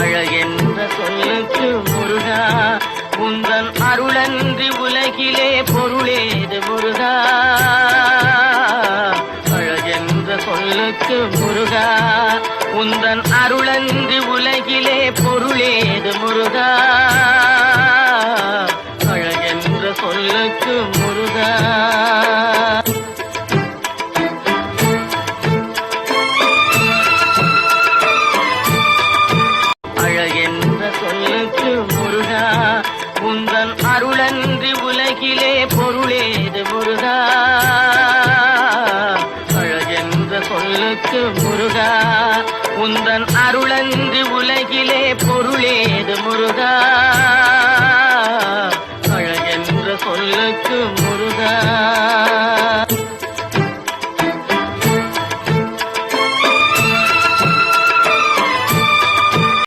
அழகென்ற சொல்லுக்கு முருகா உந்தன் அருளன்றி உலகிலே பொருளேது முருகா. அழகென்ற சொல்லுக்கு முருகா உந்தன் அருளன்றி உலகிலே பொருளேது முருகா. அழகென்ற சொல்லுக்கு முருகா. அழகென்ற சொல்லுக்கு முருகா உந்தன் அருளன்றி உலகிலே பொருளேது முருகா. அழகென்ற சொல்லுக்கு முருகா உந்தன் அருளன்றி உலகிலே பொருளேது முருகா.